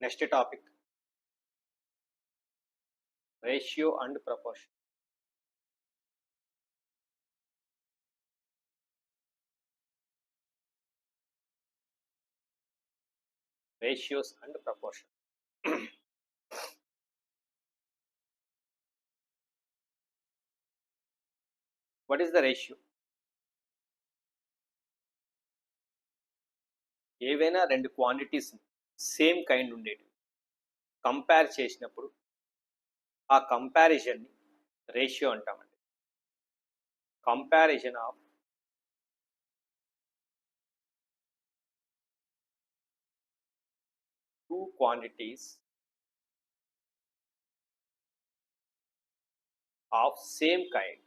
Next topic, ratio and proportion. Ratios and proportion. What is the ratio? ఏవైనా రెండు quantities same kind ఉండేటివి compare చేసినప్పుడు ఆ కంపారిజన్ని ratio అంటామండి. Comparison of two quantities of same kind.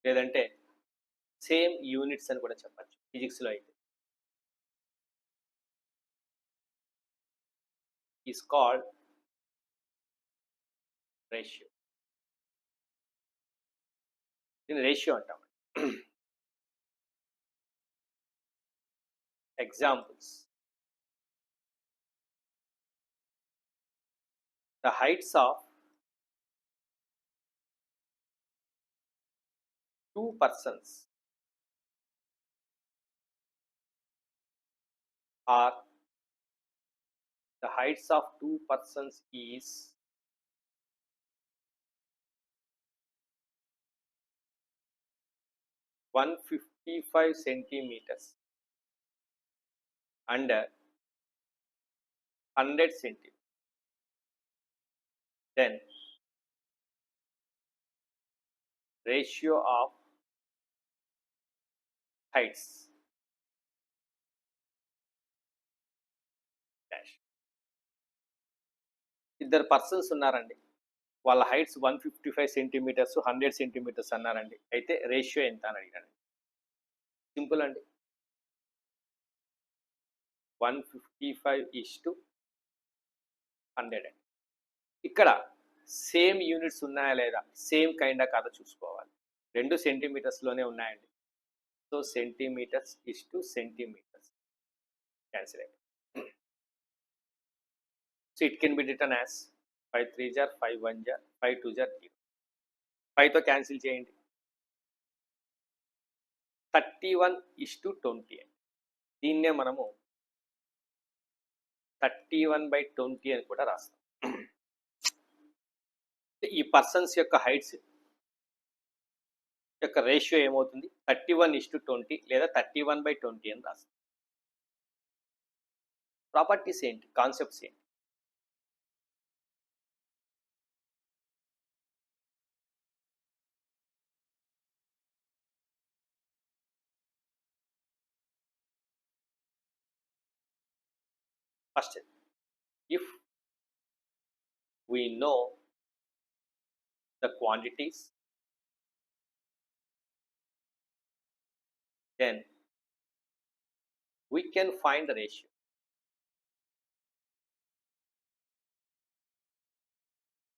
లేదంటే same units అని కూడా చెప్పచ్చు ఫిజిక్స్లో అయితే. Is called ratio. దీన్ని రేషియో అంటామండి. Examples: the heights of two persons are the heights of two persons is 155 centimeters and 100 centimeters. Then ratio of heights dash. ఇద్దరు persons ఉన్నారండి, వాళ్ళ హైట్స్ 155 సెంటీమీటర్స్ 100 సెంటీమీటర్స్ అన్నారండి. అయితే రేషియో ఎంత అని అడిగాను. సింపుల్ అండి, 155:100 అండి. ఇక్కడ సేమ్ యూనిట్స్ ఉన్నాయా లేదా, సేమ్ కైండ్ కాదా చూసుకోవాలి. రెండు సెంటీమీటర్స్లోనే ఉన్నాయండి. సో సెంటీమీటర్స్ = సెంటీమీటర్స్ క్యాన్సిల్ అయిపోయింది. So it can be return as 5 3 jar 5 1 jar 5 2 jar 0. 5తో cancel చేయండి. 31:20 అండి. దీన్నే మనము 31/20 అని కూడా రాస్తాం. ఈ పర్సన్స్ యొక్క హైట్స్ యొక్క రేషియో ఏమవుతుంది, 31:20 లేదా 31/20 అని రాస్తాం. ప్రాపర్టీస్ ఏంటి, కాన్సెప్ట్స్ ఏంటి? First, if we know the quantities, then we can find the ratio.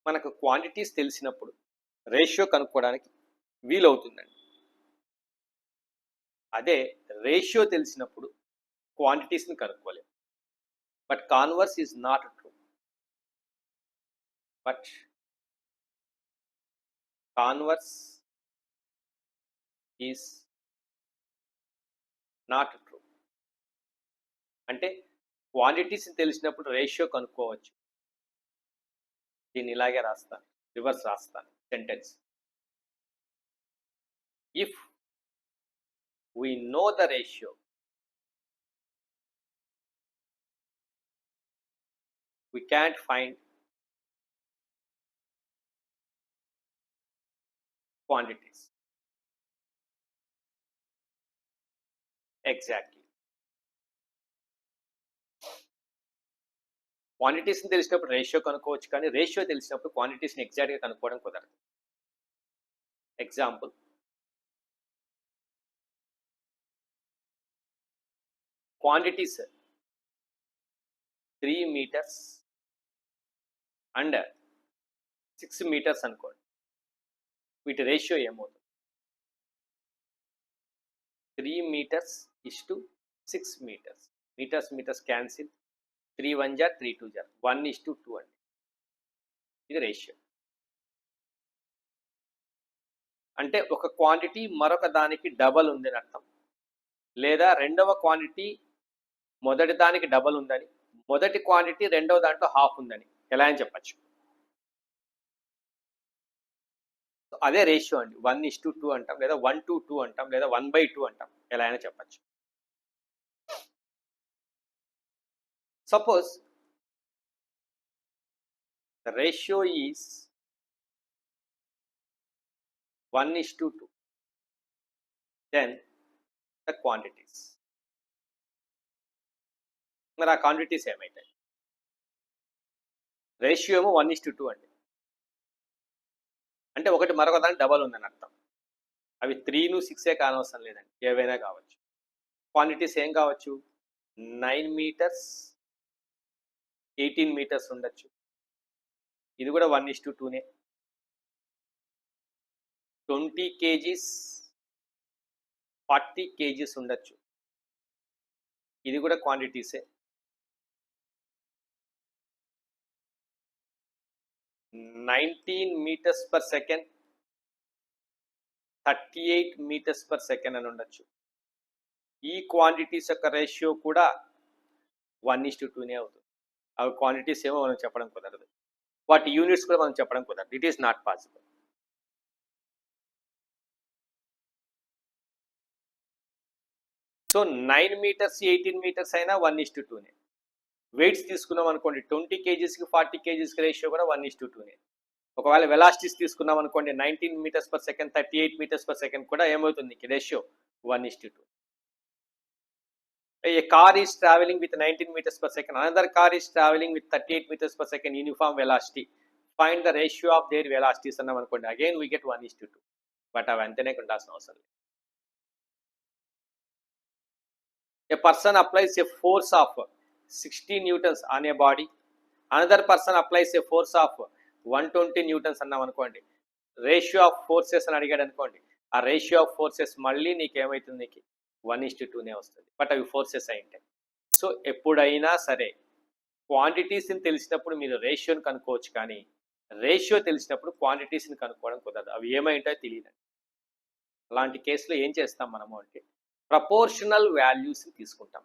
మనకు క్వాంటిటీస్ తెలిసినప్పుడు రేషియో కనుక్కోవడానికి వీలవుతుందండి. అదే రేషియో తెలిసినప్పుడు క్వాంటిటీస్ని కనుక్కోలేము. But converse is not true. But converse is not true అంటే క్వాంటిటీస్ తెలిసినప్పుడు రేషియో కనుక్కోవచ్చు. దీన్ని ఇలాగే రాస్తాను, రివర్స్ రాస్తాను sentence. If we know the ratio, we can't find quantities. Exactly. క్వాంటిటీస్ని తెలిసినప్పుడు రేషియో కనుక్కోవచ్చు, కానీ రేషియో తెలిసినప్పుడు క్వాంటిటీస్ని ఎగ్జాక్ట్గా కనుక్కోవడం కుదరదు. Example, quantities 3 meters and 6 meters అనుకోండి. వీటి రేషియో ఏమవుతుంది? 3 meters is to 6 meters. Meters cancel. 3 1 jar 3 2 jar 1 is to 2 అండి. ఇది రేషియో. అంటే ఒక క్వాంటిటీ మరొక దానికి డబల్ ఉందని అర్థం, లేదా రెండవ క్వాంటిటీ మొదటి దానికి డబల్ ఉందని, మొదటి క్వాంటిటీ రెండవ దాంట్లో హాఫ్ ఉందని ఎలా అని చెప్పచ్చు. అదే రేషియో అండి. 1:2 అంటాం, లేదా 1:2 అంటాం, లేదా 1/2 అంటాం, ఎలా అయినా చెప్పచ్చు. Suppose the ratio is 1:2, then the quantities. మరి ఆ క్వాంటిటీస్ ఏమైతాయి? రేషియో ఏమో 1:2 అండి, అంటే ఒకటి మరొక దానికి డబల్ ఉందని అర్థం. అవి 3 6 కానవసరం లేదండి, ఏవైనా కావచ్చు. క్వాంటిటీస్ ఏం కావచ్చు? 9 meters 18 meters ఉండొచ్చు. ఇది కూడా 1:2నే. 20 kgs 40 kgs ఉండొచ్చు. ఇది కూడా క్వాంటిటీసే. 19 meters per second 38 meters per second అని ఉండొచ్చు. ఈ క్వాంటిటీస్ యొక్క రేషియో కూడా 1:2నే అవుతుంది. అవి క్వాంటిటీస్ ఏమో మనం చెప్పడం కుదరదు, వాటి యూనిట్స్ కూడా మనం చెప్పడం కుదరదు. It is not possible. So 9 meters 18 meters అయినా 1:2నే. వెయిట్స్ తీసుకున్నాం అనుకోండి, 20 kgsకి 40 kgsకి రేషియో కూడా 1:2నే. ఒకవేళ వెలాసిటీస్ తీసుకున్నాం అనుకోండి, 19 meters per second 38 meters per second కూడా ఏమవుతుంది ratio? 1:2. A car is traveling with 19 meters per second, another car is traveling with 38 meters per second uniform velocity. Find the ratio of their velocities అన్నాం అనుకోండి, again we get 1:2. But అవి అంతనే ఉండాల్సిన అవసరం లేదు. A person applies a force of 60 newtons on a body, another person applies a force of 120 newtons అన్నాం అనుకోండి, ratio of forces అని అడిగాడు అనుకోండి, ఆ రేషియో ఆఫ్ ఫోర్సెస్ మళ్ళీ నీకేమవుతుంది? నీకు 1:2నే వస్తుంది, బట్ అవి ఫోర్సెస్ అయింటాయి. సో ఎప్పుడైనా సరే క్వాంటిటీస్ని తెలిసినప్పుడు మీరు రేషియోని కనుక్కోవచ్చు, కానీ రేషియో తెలిసినప్పుడు క్వాంటిటీస్ని కనుక్కోవడం కుదరదు. అవి ఏమైంటాయో తెలియదండి. అలాంటి కేసులో ఏం చేస్తాం మనము అంటే ప్రపోర్షనల్ వాల్యూస్ని తీసుకుంటాం.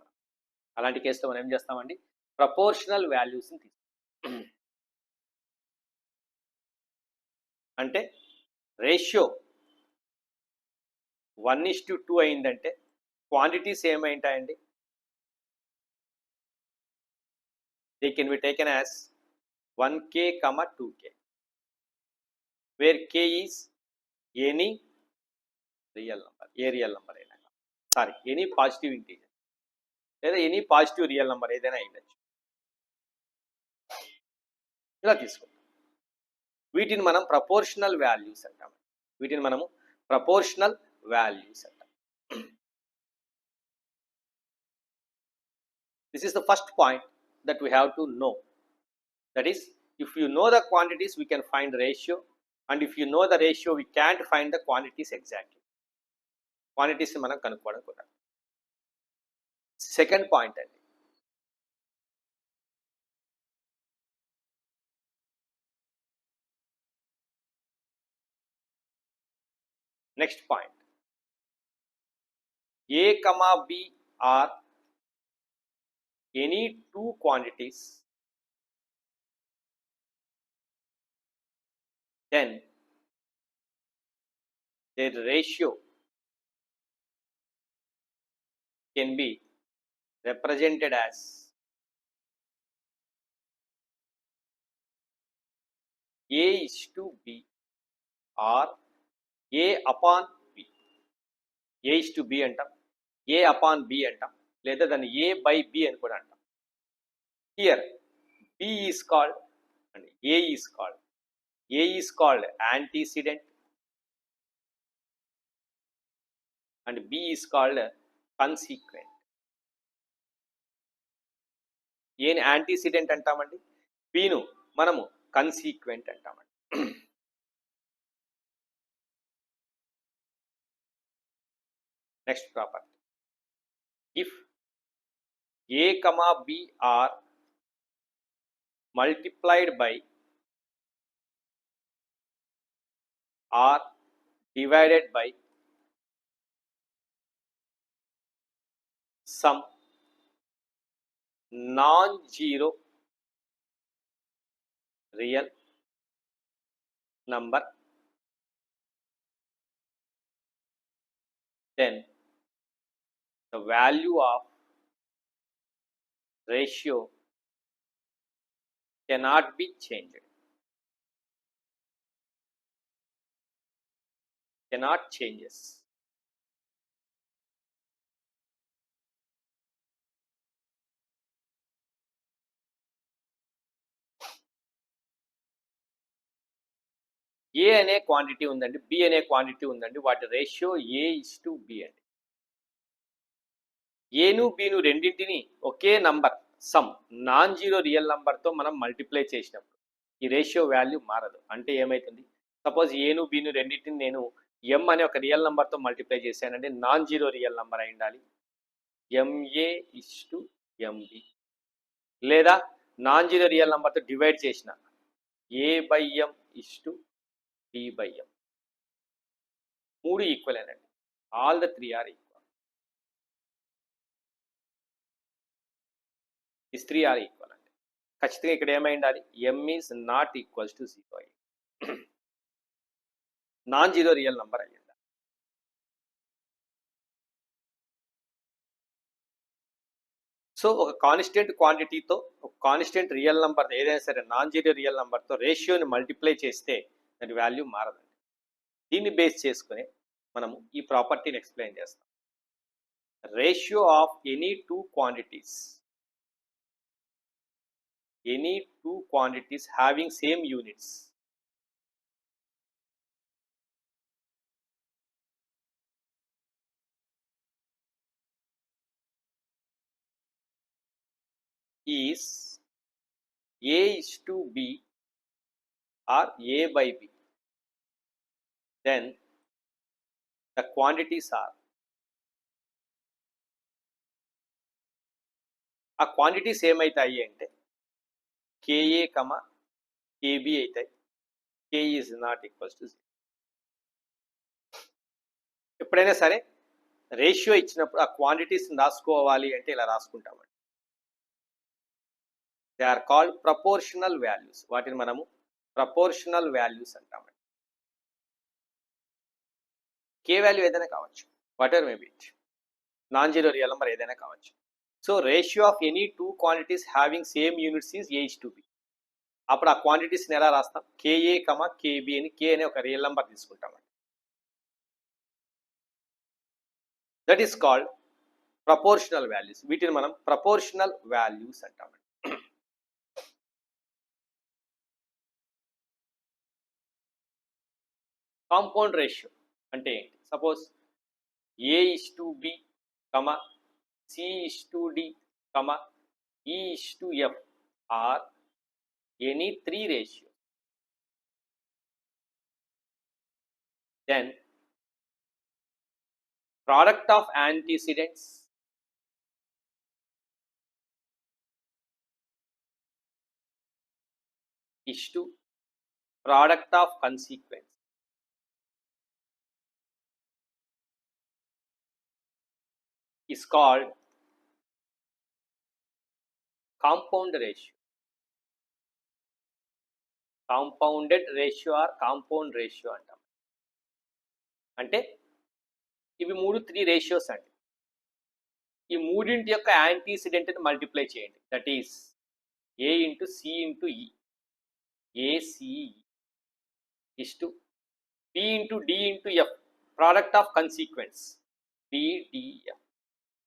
అలాంటి కేసులో మనం ఏం చేస్తామండి? ప్రపోర్షనల్ వాల్యూస్ని తీసుకుంటాం. అంటే రేషియో 1:2 అయిందంటే క్వాంటిటీస్ ఏమైంటాయండి? They can be taken as 1k, 2k, where k is any real number, ఏ రియల్ నంబర్ అయినా, సారీ ఎనీ పాజిటివ్ ఇంటీజర్ లేదా ఎనీ పాజిటివ్ రియల్ నంబర్ ఏదైనా అయ్యచ్చు. ఇలా తీసుకుంటాం. వీటిని మనం ప్రపోర్షనల్ వాల్యూస్ అంటాం. వీటిని మనము ప్రపోర్షనల్ వాల్యూస్ అంటాం. This is the first point that we have to know. That is, if you know the quantities, we can find the ratio, and if you know the ratio, we can't find the quantities exactly. Quantities మనం కనుక్కోవడం కూడా. Second point అండి, next point, A, B are any two quantities, then their ratio can be represented as A:B or A upon B. A:B అంటాం, A upon B అంటాం, లేదా దాన్ని A by B అని కూడా అంటాం. Here B is called and A is called antecedent and B is called consequent. ఏని antecedent అంటామండి, Bను మనము కన్సీక్వెంట్ అంటామండి. Next property, if A comma B are multiplied by or divided by some non-zero real number, then the value of ratio cannot be changed. Cannot changes. ఏ అనే quantity ఉందండి, B అనే quantity ఉందండి, వాటి ratio A:B అండి. ఏను బిను రెండింటిని ఒకే number some non zero real నంబర్తో మనం మల్టిప్లై చేసినప్పుడు ఈ రేషియో వాల్యూ మారదు. అంటే ఏమవుతుంది, సపోజ్ ఏను బిను రెండింటిని నేను ఎం అనే ఒక రియల్ నంబర్తో మల్టిప్లై చేశానంటే నాన్ జీరో రియల్ నంబర్ అయి ఉండాలి, MA:MB. లేదా నాన్ జీరో రియల్ నంబర్తో డివైడ్ చేసిన A/M:B/M. 3 ఈక్వల్ అనండి, all the 3 are equal. These 3 are equal అండి. ఖచ్చితంగా ఇక్కడ ఏమై ఉండాలి, M is not equals to 0 అయ్యి నాన్ జీరో రియల్ నంబర్ అయ్యి ఉండాలి. సో ఒక కాన్స్టెంట్ క్వాంటిటీతో ఒక కాన్స్టెంట్ రియల్ నంబర్ ఏదైనా సరే నాన్ జీరో రియల్ నంబర్తో రేషియోని మల్టిప్లై చేస్తే దాని వాల్యూ మారదండి. దీన్ని బేస్ చేసుకుని మనము ఈ ప్రాపర్టీని ఎక్స్ప్లెయిన్ చేస్తాం. Ratio of any two quantities having same units is A:B or A/B, then the quantities are, ఆ క్వాంటిటీస్ ఏమైతాయి అంటే KA, KB అవుతాయి. K is not equals to 0. ఎప్పుడైనా సరే రేషియో ఇచ్చినప్పుడు ఆ క్వాంటిటీస్ రాసుకోవాలి అంటే ఇలా రాసుకుంటామండి. They are called proportional values. వాటిని మనము ప్రపోర్షనల్ వాల్యూస్ అంటామండి. కే వాల్యూ ఏదైనా కావచ్చు, whatever may be it, non zero real number ఏదైనా కావచ్చు. So ratio of any two quantities having same units is A:B. అప్పుడు ఆ క్వాంటిటీస్ని ఎలా రాస్తాం, KA, KB అని కే అనే ఒక రియల్ నెంబర్ తీసుకుంటామండి. That is called proportional values. వీటిని మనం ప్రపోర్షనల్ వాల్యూస్ అంటామండి. కాంపౌండ్ రేషియో అంటే ఏంటి, suppose A:B, C:D, E:F are any three ratio, then product of antecedents is to product of consequence is called compound ratio. Compounded ratio or compound ratio అంటాం. అంటే ఇవి 3 ratios అండి. ఈ మూడింటి యొక్క యాంటీసిడెంట్ని మల్టిప్లై చేయండి. That is A:C:E, ACE is to B:D:F, product of consequence BDF.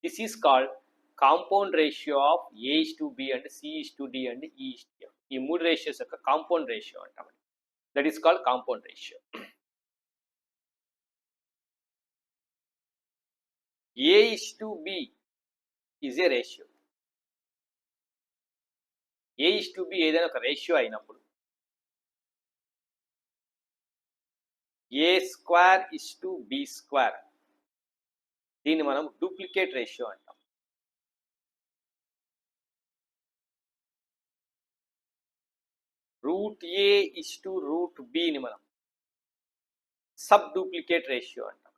This is called compound ratio of A:B and C:D and E:F. ఈ 3 రేషియోస్ యొక్క కాంపౌండ్ రేషియో అంటామండి. That is called compound ratio. A:B is a ratio. A:B ఏదైనా ఒక ratio అయినప్పుడు A² is to B², దీన్ని మనం duplicate ratio అంటాం. Root A is to root బిని మనం సబ్ డూప్లికేట్ రేషియో అంటాం.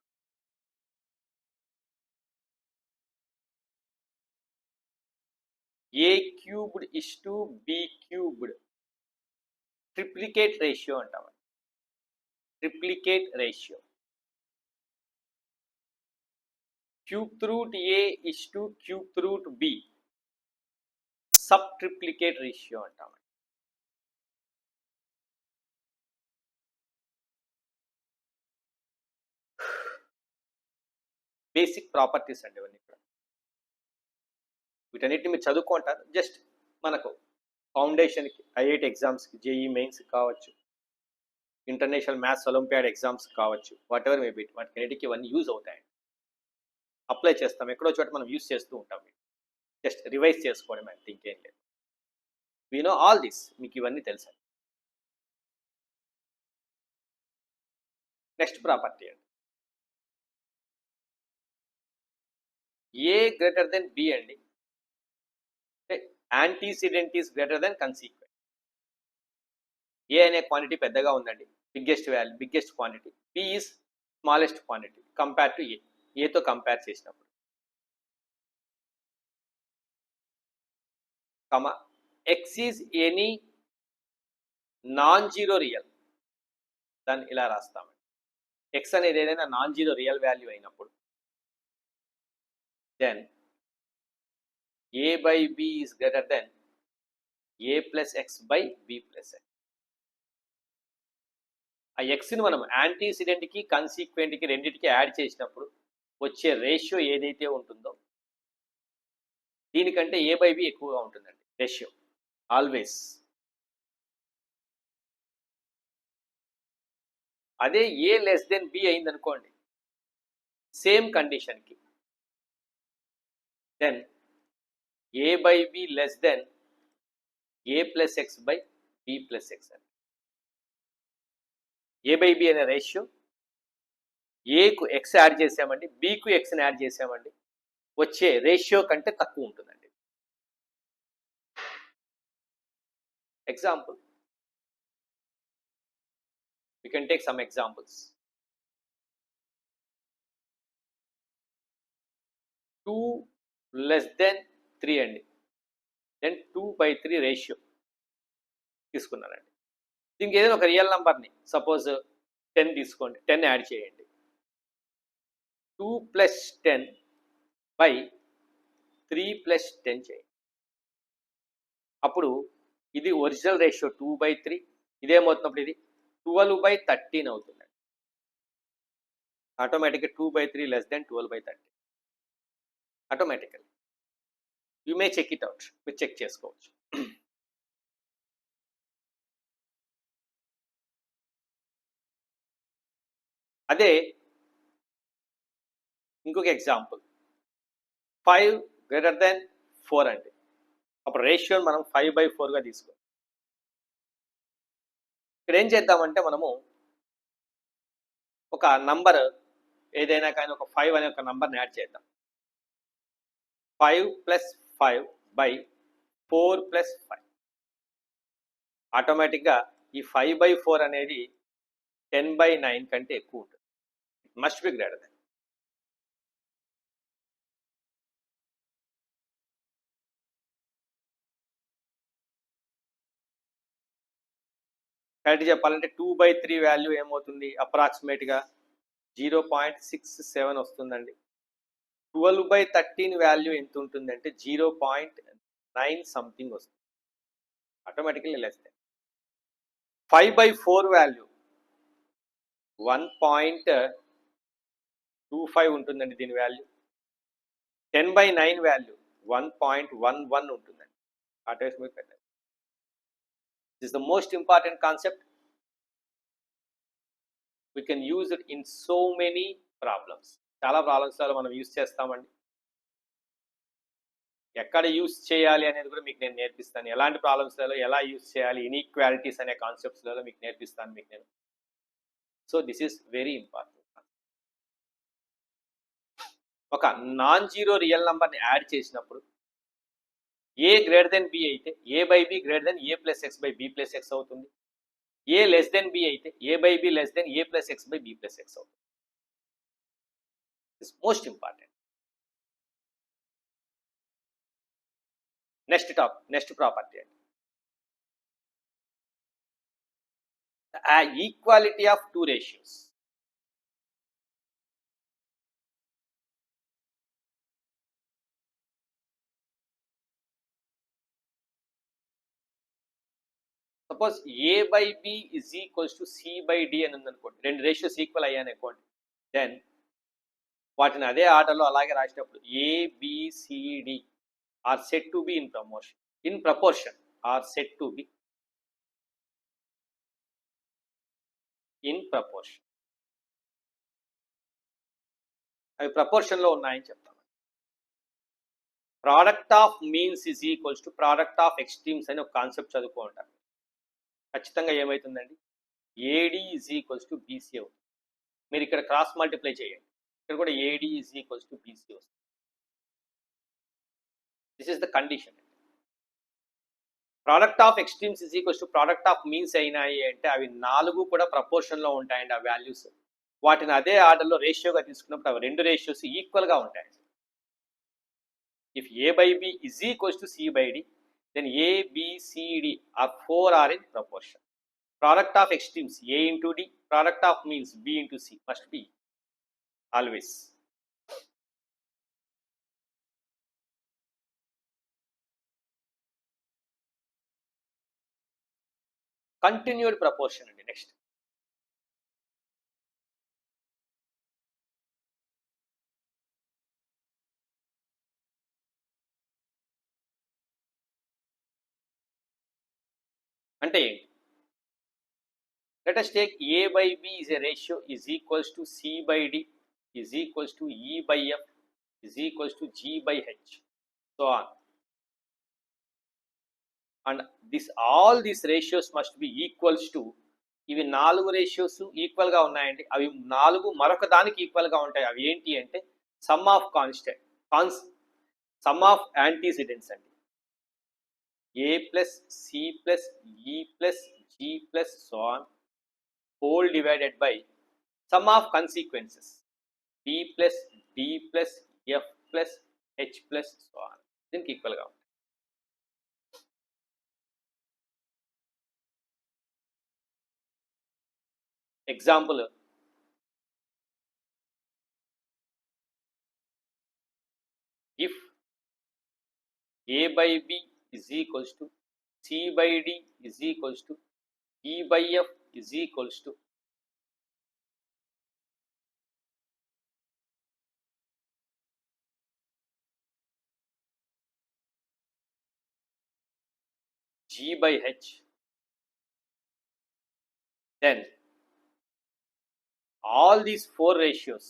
A cubed is to B cubed triplicate ratio అంటాం. Triplicate ratio. Cube root A is to cube root B sub triplicate ratio అంటాం. Basic properties అండి ఇవన్నీ కూడా. వీటన్నిటిని మీరు చదువుకుంటారు. జస్ట్ మనకు ఫౌండేషన్కి, ఐఐటి ఎగ్జామ్స్కి, జేఈ మెయిన్స్ కావచ్చు, ఇంటర్నేషనల్ మ్యాథ్స్ ఒలింపియాడ్ ఎగ్జామ్స్ కావచ్చు, వాట్ ఎవర్ మే బి, వాటికి ఇవన్నీ యూజ్ అవుతాయి. అప్లై చేస్తాం, ఎక్కడో చోట మనం యూజ్ చేస్తూ ఉంటాం. జస్ట్ రివైజ్ చేసుకోవడం అంతే, ఇంకేం లేదు. వీ నో ఆల్ దిస్, మీకు ఇవన్నీ తెలుసు. నెక్స్ట్ ప్రాపర్టీ అండి, ఏ గ్రేటర్ దెన్ బి అండి. అంటే antecedent is greater than consequent. A అనే క్వాంటిటీ పెద్దగా ఉందండి, biggest value, biggest quantity. B is smallest quantity compare to A. ఏతో కంపేర్ చేసినప్పుడు comma X is any non zero real. దాన్ని ఇలా రాస్తామండి. ఎక్స్ అనేది ఏదైనా నాన్ జీరో రియల్ వాల్యూ అయినప్పుడు then A by B is greater than A plus X by B plus X. ఆ ఎక్స్ని మనం యాంటీసిడెంట్కి, కన్సీక్వెంట్కి రెండింటికి యాడ్ చేసినప్పుడు వచ్చే రేషియో ఏదైతే ఉంటుందో దీనికంటే ఏ బై బి ఎక్కువగా ఉంటుందండి రేషియో ఆల్వేస్. అదే ఏ లెస్ దెన్ బి అయిందనుకోండి సేమ్ కండిషన్కి, then A by B less than A plus X by B plus X అని. ఏ బై బి అనే రేషియో ఏకు ఎక్స్ యాడ్ చేసామండి, బికు ఎక్స్ని యాడ్ చేసామండి, వచ్చే రేషియో కంటే తక్కువ ఉంటుందండి. Example, we can take some examples. 2 less than 3 అండి, దెన్ 2/3 రేషియో తీసుకున్నానండి. దీనికి ఏదైనా ఒక రియల్ నెంబర్ని, సపోజ్ 10 తీసుకోండి, 10 యాడ్ చేయండి. 2 + 10/3 + 10 చేయండి. అప్పుడు ఇది ఒరిజినల్ రేషియో 2/3, ఇదేమవుతున్నప్పుడు ఇది 12/13 అవుతుందండి. ఆటోమేటిక్గా 2/3 less than 12/13 automatically. You may check it out, మీరు చెక్ చేసుకోవచ్చు. అదే ఇంకొక ఎగ్జాంపుల్, 5 గ్రేటర్ దెన్ 4 అండి. అప్పుడు రేషియో మనం 5/4గా తీసుకోవాలి. ఇక్కడ ఏం చేద్దామంటే మనము ఒక నంబర్ ఏదైనా కానీ ఒక 5 అనే ఒక నంబర్ని యాడ్ చేద్దాం. 5 + 5/4 + 5. ఆటోమేటిక్గా ఈ 5/4 అనేది 10/9 కంటే ఎక్కువ ఉంటుంది. Must be greater then. Correct చెప్పాలంటే 2/3 వాల్యూ ఏమవుతుంది, అప్రాక్సిమేట్గా 0.67 వస్తుందండి. 12/13 వాల్యూ ఎంత ఉంటుందంటే 0.9 సంథింగ్ వస్తుంది. Automatically less than. 5/4 వాల్యూ 1.25 ఉంటుందండి దీని వాల్యూ. 10/9 వాల్యూ 1.11 ఉంటుందండి. ఆటోమేటిక్ పెద్ద. This is the most important concept. We can use it in so many problems. చాలా ప్రాబ్లమ్స్లో మనం యూజ్ చేస్తామండి. ఎక్కడ యూజ్ చేయాలి అనేది కూడా మీకు నేను నేర్పిస్తాను. ఎలాంటి ప్రాబ్లమ్స్లలో ఎలా యూజ్ చేయాలి, ఇన్ఈక్వాలిటీస్ అనే కాన్సెప్ట్స్లలో మీకు నేర్పిస్తాను మీకు నేను. So this is very important. ఒక నాన్ జీరో రియల్ నెంబర్ని యాడ్ చేసినప్పుడు ఏ గ్రేటర్ దెన్ బి అయితే A by B greater than A plus X by B plus x అవుతుంది. ఏ లెస్ దెన్ బి అయితే A by B less than A plus X by B plus x అవుతుంది. It's most important. Next property అండి. Equality of two ratios. Suppose A by B is equals to C by D అని ఉందనుకోండి. రెండు ratios equal అయ్యాను అనుకోండి. Then వాటిని అదే ఆర్డర్లో అలాగే రాసేటప్పుడు ABCD are set to be in proportion are set to be in proportion. అవి ప్రపోర్షన్లో ఉన్నాయని చెప్తాను. Product of means is equals to product of extremes అని ఒక కాన్సెప్ట్ చదువుకో ఉంటారు. ఖచ్చితంగా ఏమవుతుందండి, AD is equals to BC అవుతుంది. మీరు ఇక్కడ క్రాస్ మల్టిప్లై చేయండి, ఇక్కడ కూడా AD is equals to BC వస్తుంది. This is the condition. Product of extremes is equals to product of means అయినాయి అంటే అవి 4 కూడా ప్రపోర్షన్లో ఉంటాయండి. ఆ వాల్యూస్ వాటిని అదే ఆర్డర్లో రేషియోగా తీసుకున్నప్పుడు అవి రెండు రేషియోస్ ఈక్వల్గా ఉంటాయి. If A by B is equals to C by D then A, B, C, D are 4 are in proportion. Product of extremes A into D, product of means B into C must be always. Continued proportion and next. అంటే let us take A by B is a ratio is equals to C by D is equals to E by F is equals to G by H, so on. And all these ratios must be equals to, ఇవి 4 ratios ఈక్వల్గా ఉన్నాయండి. అవి 4 మరొక దానికి ఈక్వల్గా ఉంటాయి. అవి ఏంటి అంటే sum of sum of antecedents అండి. A plus C plus E plus G plus so on whole divided by sum of consequences B plus D plus F plus H plus so on. దీనికి ఈక్వల్గా ఉంటాయి. Example, if A by B is equals to C by D is equals to E by F is equals to G by H, then all these 4 ratios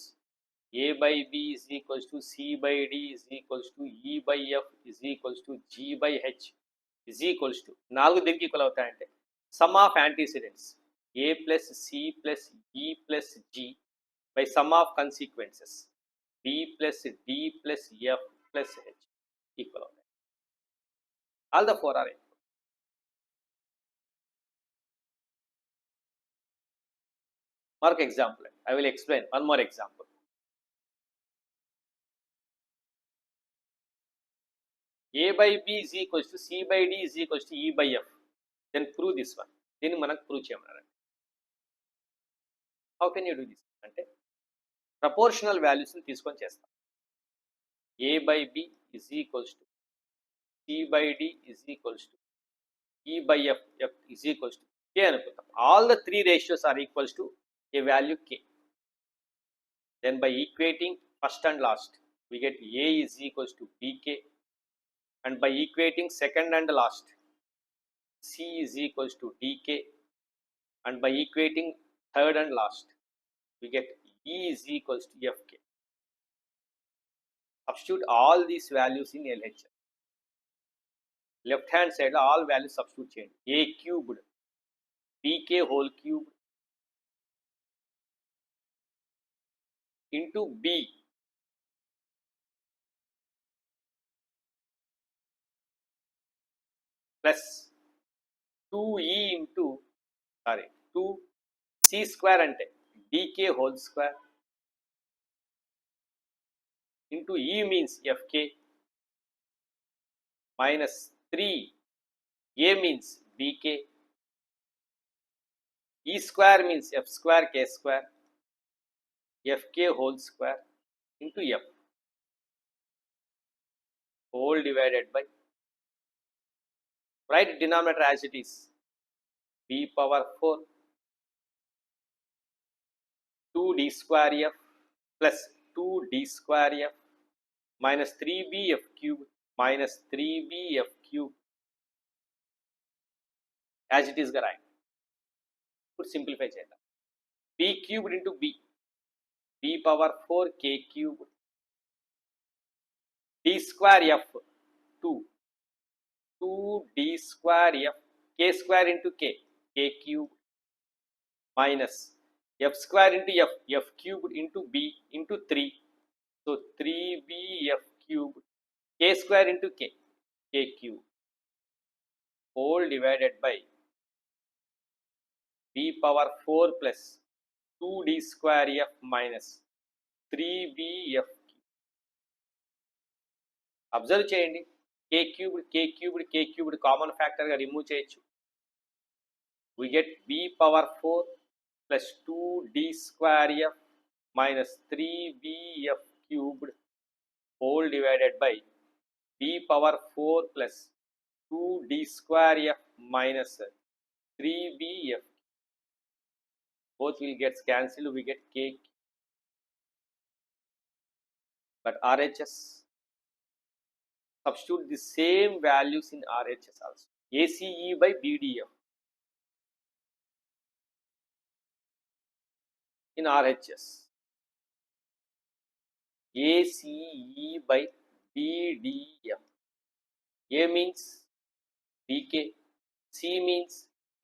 A by B is equals to C by D is equals to E by F is equals to G by H is equals to 4 దీనికి equal అవుతాయంటే sum of antecedents A plus C plus E plus G by sum of consequences B plus D plus F plus H equal అవుతాయి. All the 4 are equal. మరొక example, I will explain one more example. A by B is equals to C by D is equals to E by F. Then prove this one. దీన్ని మనకు prove చేయమన్నారండి. How can you do this అంటే proportional వాల్యూస్ని తీసుకొని చేస్తాం. A by B is equals to C by D is equals to E by F is equals to K అనుకుంటాం. All the 3 ratios are equals to a value K. Then by equating first and last, we get A is equals to BK, and by equating second and last, C is equals to DK, and by equating third and last, we get E is equals to FK. Substitute all these values in LHS. Left hand side all values substitute change. A cubed, BK whole cube into B plus 2e into 2c square ante dk whole square into e means fk minus 3a means bk, e square means f square k square, fk whole square into f whole divided by, write denominator as it is, b power 4 2d square f plus 2d square f minus 3bf cube minus 3bf cube as it is గా రాయండి. ఇప్పుడు simplify చేద్దాం. b cubed into b power 4 k cube d square f 2d square f k square into k cube minus f square into f cubed into b into 3, so 3bf cube k square into k cube whole divided by b power 4 plus 2d square f minus 3bf. Observe చేయండి, k cubed common ఫ్యాక్టర్గా remove చేయొచ్చు. we get b power 4 plus 2d square f minus 3bf cubed whole divided by b power 4 plus 2d square f minus 3bf. Both will get cancelled, we get k. But RHS, substitute the same values in RHS also. ACE by BDF in RHS. ACE by BDF. A means BK, C means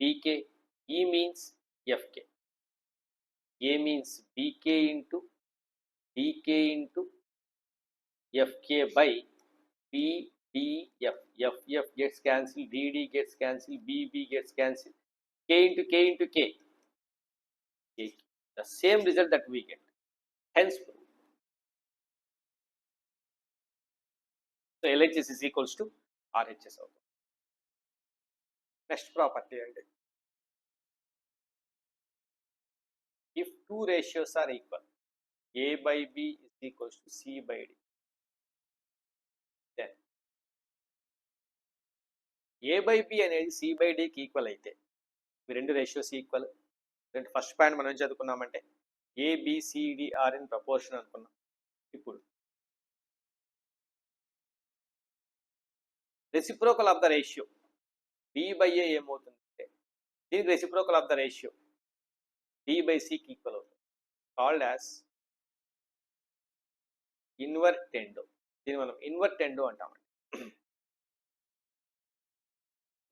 BK, E means FK. A means BK into DK into FK by BDF. FF gets cancelled, DD gets cancelled, BB gets cancelled, K into K into K. The same result that we get. Hence, so LHS is equals to RHS. Next property, if two ratios are equal, A by B is equals to C by D, then A by B అనేది C by D కి equal అయితే, ఈ రెండు ratios equal. First point మనం చదువుకున్నామంటే ABCD are in proportion అనుకున్నాం. ఇప్పుడు reciprocal of the ratio B by A ఏమవుతుందంటే, దీనికి reciprocal of the ratio D by C కి ఈక్వల్ అవుతుంది, కాల్డ్ యాజ్ ఇన్వర్టెండో. దీన్ని మనం ఇన్వర్టెండో అంటామండి.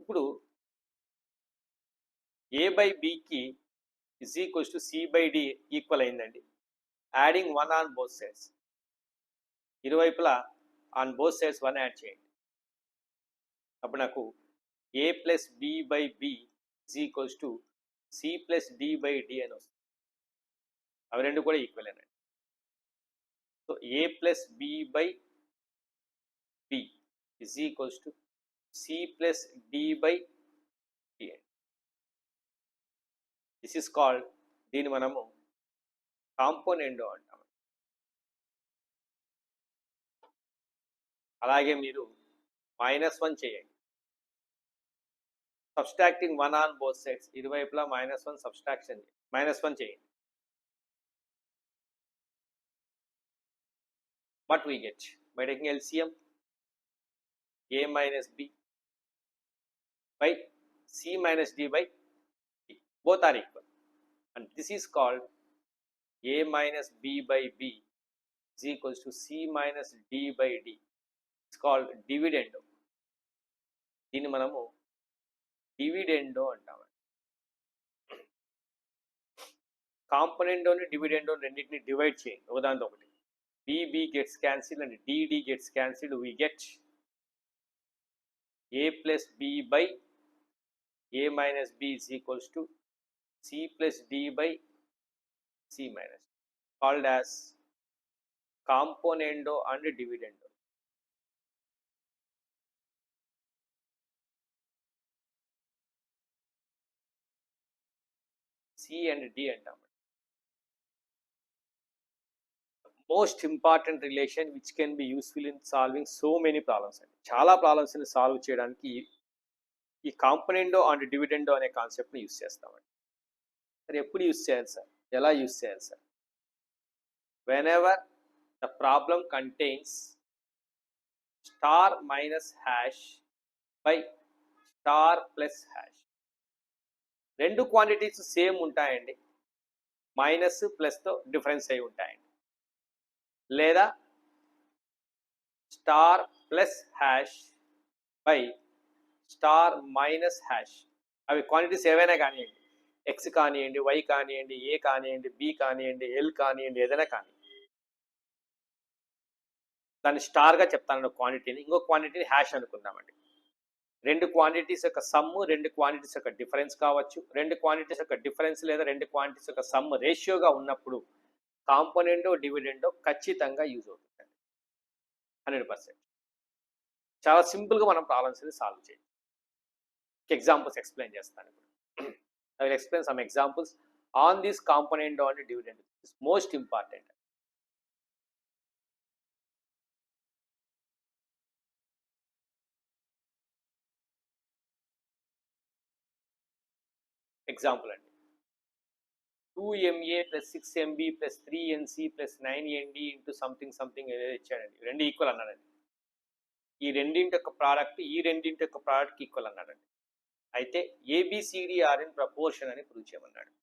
ఇప్పుడు A by B కి is equals to C by D equal అయిందండి. యాడింగ్ 1 ఆన్ బోత్ సైడ్స్, ఇరువైపులా ఆన్ బోత్ సైడ్స్ 1 యాడ్ చేయండి. అప్పుడు నాకు A plus B by B is equals to C plus D by D అని వస్తుంది. అవి రెండు కూడా ఈక్వల్ అనండి. So A plus B by B is equals to C plus D by D. This is called, దీన్ని మనము కాంపోనెండో అంటాం. అలాగే మీరు -1 చేయండి, సబ్స్ట్రాక్టింగ్ 1 ఆన్ బోత్ సైడ్స్, ఇరువైపులా -1 సబ్స్ట్రాక్షన్ -1 చేయండి. What we get by taking LCM? A minus B by C minus D by D, both are equal, and this is called A minus B by B is equals to C minus D by D. It's called dividendo. దీన్ని మనము డివిడెండో అంటాము. కాంపోనెండోని డివిడెండో రెండింటిని divide చేయండి ఒకదాంతో ఒకటి. BB gets cancelled and DD gets cancelled, we get a plus b by a minus b is equals to c plus d by c minus d, called as componendo and dividendo. C and D అంటాం. Most important relation which can be useful in solving so many problems అండి. చాలా ప్రాబ్లమ్స్ని solve చేయడానికి ఈ కాంపోనెండో and డివిడెండో అనే కాన్సెప్ట్ని use చేస్తామండి. మరి ఎప్పుడు యూస్ చేయాలి సార్, ఎలా యూస్ చేయాలి sir? Whenever the problem contains star minus hash by star plus hash. రెండు క్వాంటిటీస్ సేమ్ ఉంటాయండి, మైనస్ ప్లస్తో డిఫరెన్స్ అయి ఉంటాయండి. లేదా star plus hash by star minus hash. అవి క్వాంటిటీస్ ఏవైనా కానివ్వండి, ఎక్స్ కానివ్వండి, వై కానివ్వండి, ఏ కానివ్వండి, బి కానివ్వండి, ఎల్ కానివ్వండి, ఏదైనా కానీ దాన్ని స్టార్గా చెప్తాను క్వాంటిటీని, ఇంకో క్వాంటిటీని హ్యాష్ అనుకుందామండి. రెండు క్వాంటిటీస్ యొక్క సమ్, రెండు క్వాంటిటీస్ యొక్క డిఫరెన్స్ కావచ్చు. రెండు క్వాంటిటీస్ యొక్క డిఫరెన్స్ లేదా రెండు క్వాంటిటీస్ యొక్క సమ్ రేషియోగా ఉన్నప్పుడు కాంపోనెంటో డివిడెండో ఖచ్చితంగా యూజ్ అవుతుంది 100%. చాలా సింపుల్గా మనం ప్రాబ్లమ్స్ని సాల్వ్ చేయాలి. ఎగ్జాంపుల్స్ ఎక్స్ప్లెయిన్ చేస్తాను ఇప్పుడు. I will explain some examples on this componendo and dividend. It's most important. Example అండి, 2MA plus 6MB plus 3NC plus 9ND into something something ఏదో ఇచ్చాడండి. రెండు ఈక్వల్ అన్నాడండి. ఈ రెండింటి యొక్క ప్రోడక్ట్ ఈ రెండింటి యొక్క ప్రోడక్ట్కి ఈక్వల్ అన్నాడండి. అయితే ABCD ఆర్ ఇన్ ప్రపోర్షన్ అని ప్రూవ్ చేయమన్నాడు.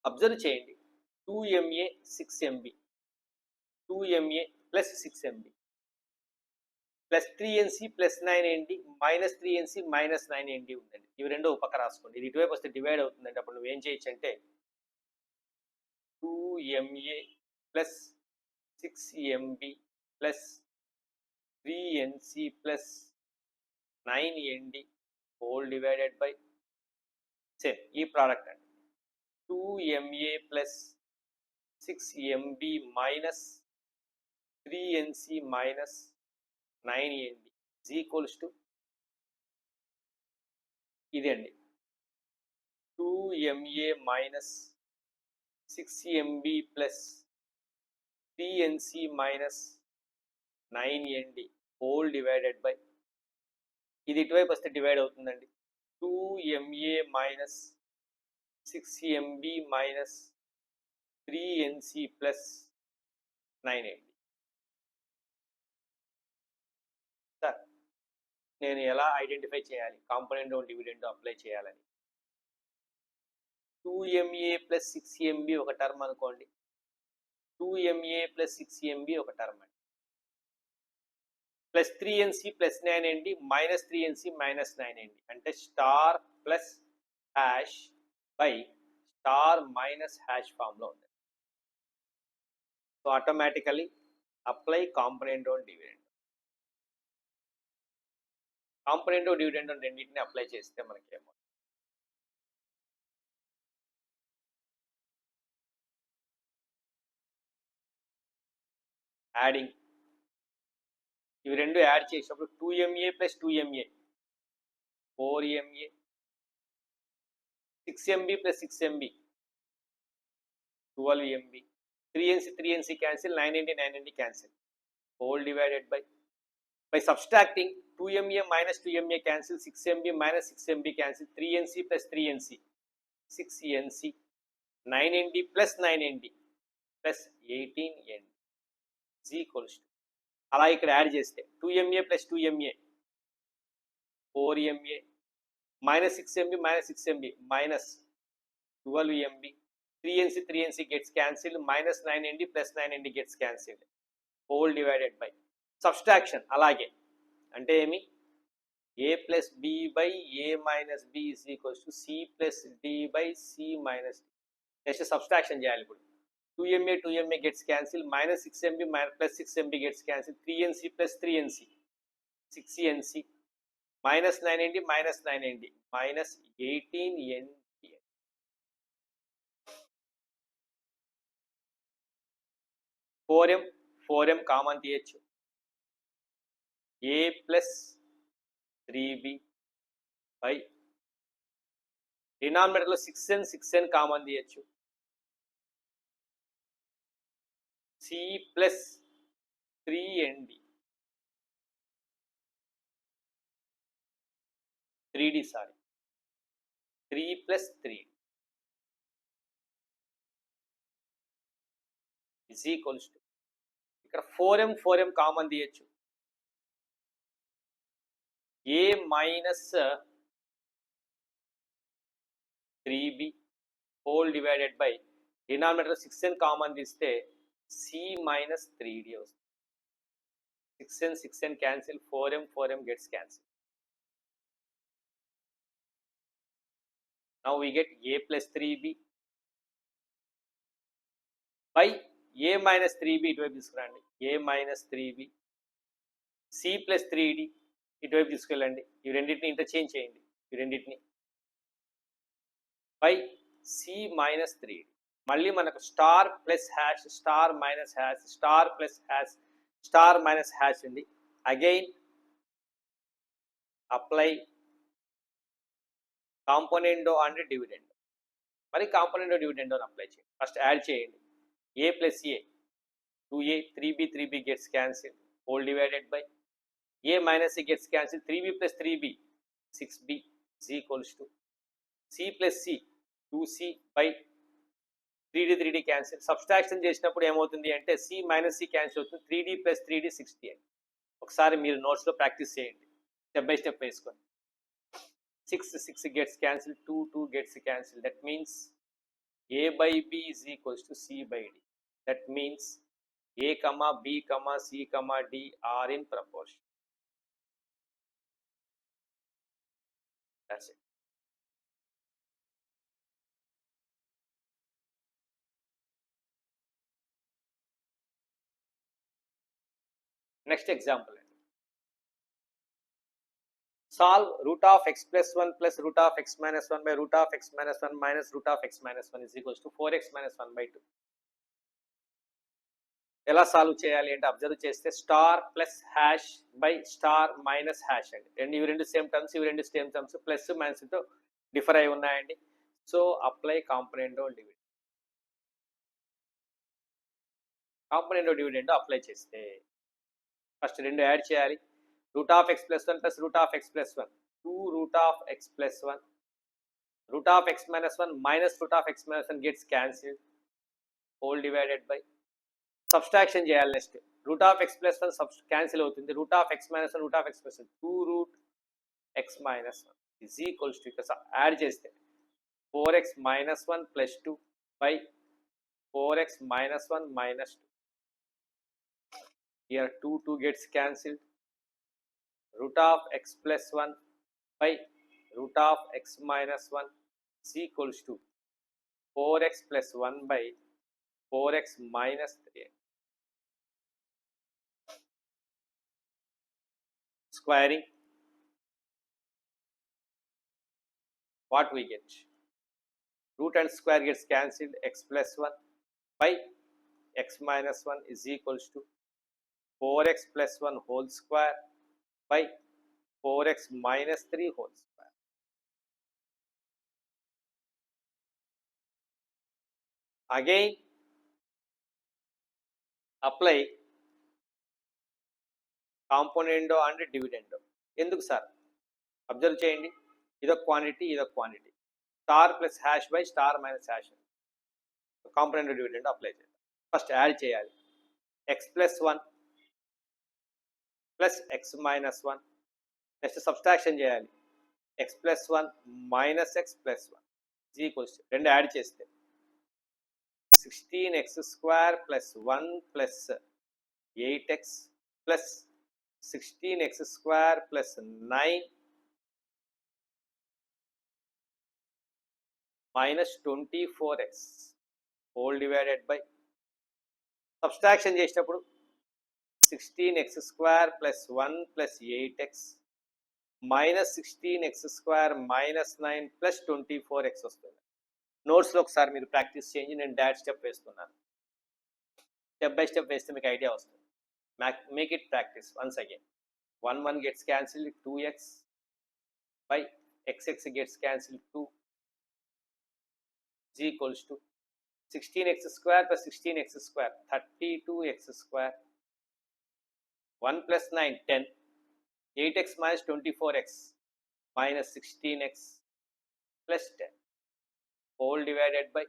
అబ్జర్వ్ చేయండి, 2MA 6MB, 2MA plus 6MB plus 3NC plus 9ND minus 3NC minus 9ND ఉందండి. ఇవి రెండు పక్క రాసుకోండి. ఇది ఇటువైపు వస్తే డివైడ్ అవుతుందండి. అప్పుడు నువ్వేం చేయొచ్చు అంటే 2MA plus 6MB plus 3NC plus 9ND whole divided by same ఈ ప్రోడక్ట్ అండి. 2MA plus 6MB minus 3NC minus 9ND is equals to ఇది అండి, 2MA minus 6MB plus 3NC minus 9ND whole divided by ఇది ఇటువైపు వస్తే divide అవుతుందండి. 2MA minus 6MB minus 3NC plus 9ND. Sir నేను ఎలా ఐడెంటిఫై చేయాలి కాంపోనెంట్ డివిడెండ్ అప్లై చేయాలని? 2MA ప్లస్ 6MB ఒక టర్మ్ అనుకోండి, 2MA ప్లస్ 6MB ఒక టర్మ్ అండి, plus 3NC plus 9ND minus 3NC minus 9ND అంటే star plus hash by star minus hash ఫామ్లో ఉంది. So automatically apply component dividend. Component dividend రెండింటిని apply చేస్తే మనకేమో యాడింగ్, ఇవి రెండు యాడ్ చేసినప్పుడు 2MA plus 2MA 4MA, 6MB plus 6MB 12MB, 3NC 3NC cancel, 9ND 9ND cancel whole divided by subtracting 2MA minus 2MA cancel, 6MB minus 6MB cancel, 3NC plus 3NC 6NC, 9ND plus 9ND plus 18ND is equals to అలా ఇక్కడ add చేస్తే 2MA plus 2MA 4MA minus 6MB minus 6MB minus 12MB, 3NC 3NC gets cancelled, minus 9ND plus 9ND gets cancelled whole divided by subtraction. అలాగే అంటే ఏమి, A plus B by A minus B is equals to C plus D by C minus D. Next subtraction చేయాలి. ఇప్పుడు 2MA 2MA gets cancelled, minus 6MB plus 6MB gets cancelled, 3NC plus 3NC, 6NC, minus 9ND minus 9ND, minus 18ND. 4M common తీయచ్చు, A plus 3B by డినామినేటర్లో 6N common తీయచ్చు, C plus 3ND, 3D sorry, 3 plus 3 is equals to, ఇక్కడ 4M common తీయచ్చు, A minus 3B whole divided by denominator 6N common తీస్తే C minus 3D వస్తుంది. 6N cancel, 4M gets cancelled. Now we get A plus 3B by A minus 3B ఇటువైపు తీసుకురండి, A minus 3B, C plus 3D ఇటువైపు తీసుకెళ్ళండి, ఈ రెండింటిని interchange చేయండి, ఈ రెండింటిని బై C minus 3D. మళ్ళీ మనకు star plus hash, star minus hash, star plus hash, star minus hash ఉంది. Again apply componendo and dividend. మరి కాంపోనెండో డివిడెండో అప్లై చేయండి. ఫస్ట్ యాడ్ చేయండి, A plus A 2A, 3B gets cancelled, whole divided by A minus A gets cancelled, 3B plus 3B 6B is equals to C plus C 2C by 3D cancel. Subtraction చేసినప్పుడు ఏమవుతుంది అంటే C minus C cancel అవుతుంది, 3D plus 3D 60 అని. ఒకసారి మీరు నోట్స్లో practice చేయండి, step by step వేసుకోండి. 6 gets cancelled, 2 gets cancelled. That means A by B is equals to C by D. That means A, B, C, D are in proportion. That's it. Next example. Solve root of x plus 1 plus root of x minus 1 by root of x minus 1 minus root of x minus 1 is equals to 4x minus 1 by 2. ఎలా solve చేయాలి అంటే observe చేస్తే star plus hash by star minus hash అండి. ఇవి రెండు same terms, ఇవి రెండు same terms, plus మైనస్తో differ అయి ఉన్నాయండి. సో అప్లై కాంపోనెండో డివిడెండో అప్లై చేస్తే ఫస్ట్ రెండు యాడ్ చేయాలి. root of x plus 1 plus root of x plus 1, 2 root of x plus 1, root of x minus 1 minus root of x minus 1 gets cancelled, whole divided by subtraction చేయాలి. Next root of x plus 1 cancel అవుతుంది, root of x minus 1 root of x plus 1 2 root x minus 1 is equals to, ఇక్కడ add చేస్తే 4x minus 1 plus 2 by 4x minus 1 minus 2. Here 2 gets cancelled, root of x plus 1 by root of x minus 1 is equals to 4x plus 1 by 4x minus 3. Squaring, what we get? Root and square gets cancelled, x plus 1 by x minus 1 is equals to 4x plus 1 whole square by 4x minus 3 whole square. Again apply componendo and dividendo. ఎందుకు sir observe చేయండి, ఇదొక quantity, ఇదొక quantity, star plus hash by star minus hash. Componendo dividendo apply చేయాలి. First add చేయాలి, x plus 1 plus x minus 1. Next subtraction చేయాలి, x plus 1 minus x plus 1 equals, రెండు add చేస్తే 16x square plus 1 plus 8x plus 16x square plus 9 minus 24x whole divided by subtraction చేసేటప్పుడు 16x² + 1 + 8x -16x² -9 + 24x వస్తుంది. నోట్స్లో ఒకసారి మీరు practice చేయండి. నేను dot step వేస్తున్నాను. స్టెప్ బై స్టెప్ వేస్తే మీకు ఐడియా వస్తుంది. Make it practice once again. 1 gets cancelled, 2x by x gets cancelled, 2 is equals to 16x² + 16x², 32x², 1 + 9, 10, 8x - 24x minus 16x plus 10 whole divided by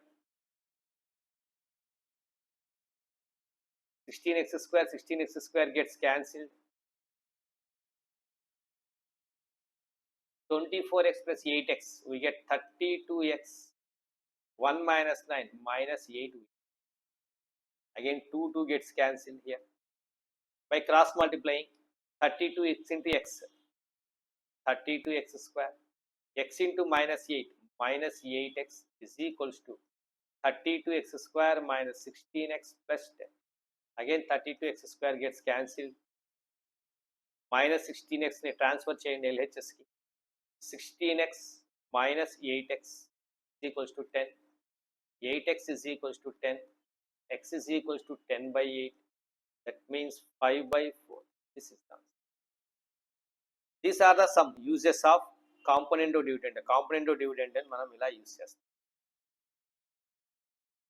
16x² gets cancelled, 24x plus 8x we get 32x, 1 minus 9 minus 8, again 2 gets cancelled here by cross multiplying 32x into x, 32x², x into -8 minus 8x is equals to 32x² minus 16x plus 10, again 32x² gets cancelled, minus 16x ని transfer చేయండి LHS కి, 16x minus 8x is equals to 10, 8x is equals to 10, x is equals to 10/8, that means 5/4. This is the answer. These are the some uses of component of dividend. Component of dividend అని మనం ఇలా use చేస్తాం.